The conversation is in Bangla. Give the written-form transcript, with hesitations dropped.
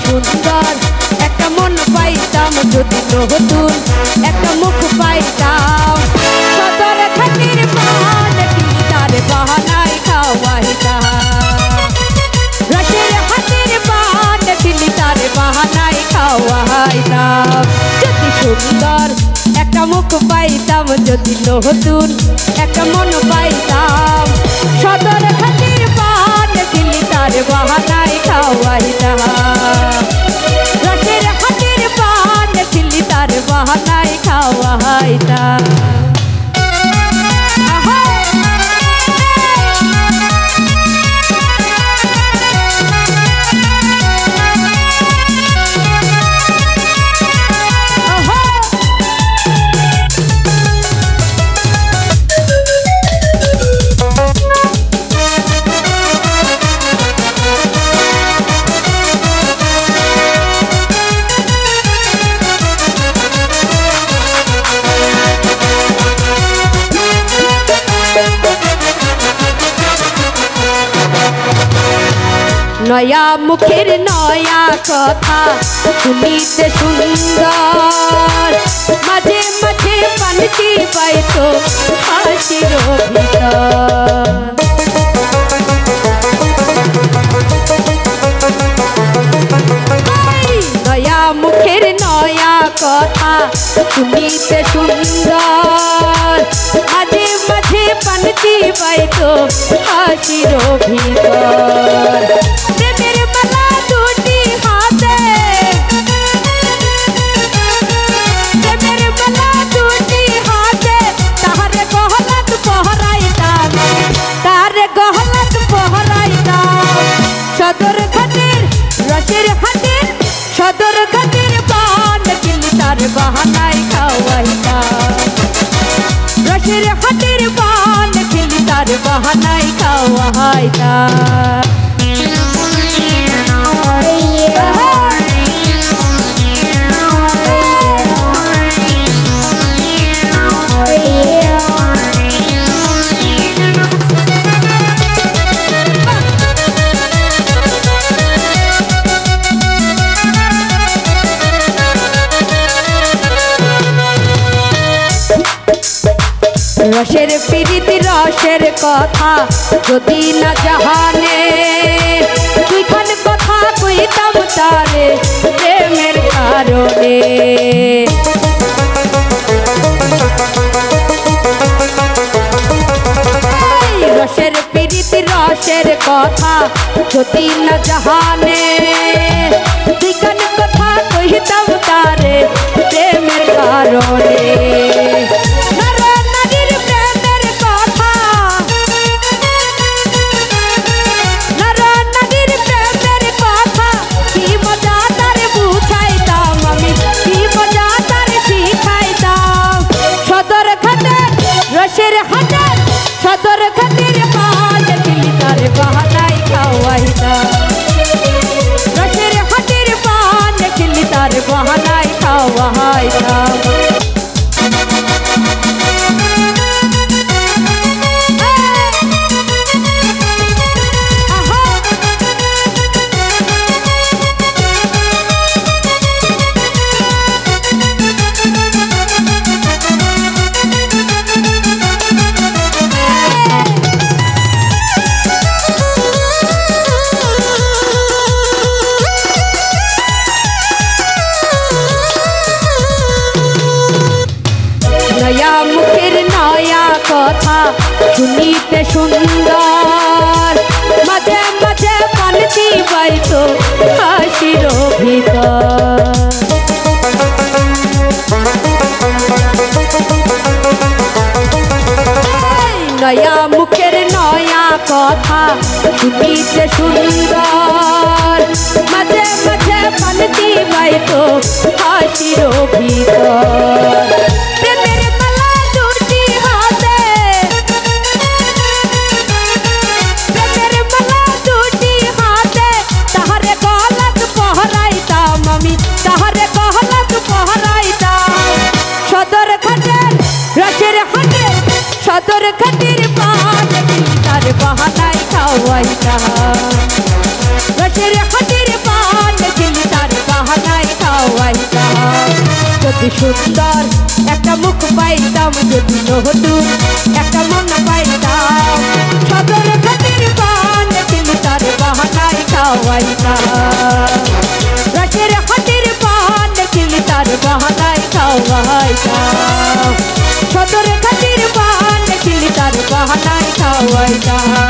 সুন্দর একটা মন পাইতাম, যদি নতুন একটা মুখ পাইতাম, সদর খাতির পান কিনি তার বাহানায় খাওয়াইতাম, রসের হাতির পান কিনি তার বাহানায় খাওয়াইতাম। যদি সুন্দর একটা মুখ পাইতাম, যদি নতুন একটা মন পাইতাম, সদর খাতির পান কিনি তার বাহানায় খাওয়াইতাম, রসের হাতির পান কিনি তার বাহানায় খাওয়াইতাম। নয়া মুখের নয়া কথা শুনিতে সুন্দর, মাঝে মাঝে পানটি পাইতো হাসির ভিতর। নয়া মুখের নয়া কথা শুনিতে সুন্দর, মাঝে মাঝে পানটি পাইতো হাসির ভিতর। সদর খাতির রসের হাতির, সদর খাতির পান কিনি তার বাহানায় খাওয়াইতাম, রসের হাতির পান কিনি তার বাহানায় খাওয়াইতাম। রসের প্রীতি রসের কথা যদি না জাহানে, দুইখান কথা কইতাম তারে প্রেমের কারণে। রসের প্রীতি রসের কথা যদি না জাহানে, দুইখান কথা কইতাম তারে প্রেমের কারণে। রসের হাতির সদর খাতির পান কিনি তার বাহানায় খাওয়াইতাম, রসের হাতির পান কিনি তার বাহানায় খাওয়াইতাম। নয়া মুখের নয়া কথা শুনিতে সুন্দর, মাঝে মাঝে পানটি পাইতো হাসির ভিতর। শুনিতে সুন্দর মাঝে মাঝে পালতি বাইতো হাসির ভিতর প্রেমের মালা দুটি হাতে প্রেমের মালা দুটি হাতে তাহারে গলাত পহরাইতাম আমি তাহারে গলাত পহরাইতাম সদর ঘাটের রসের হাটে সদর ঘাটের পান তার বাহানায় খাওয়াইতাম রসের হাটের পান তার বাহানায় খাওয়াইতাম যদি সুন্দর একটা মুখ পাইতাম যদি নতুন একটা মন পাইতাম সদর ঘাটের পান তার বাহানায় খাওয়াইতাম রসের হাটের পান তার বাহানায় খাওয়াইতাম সদর ঘাটের পান তার বাহানায় খাওয়াইতাম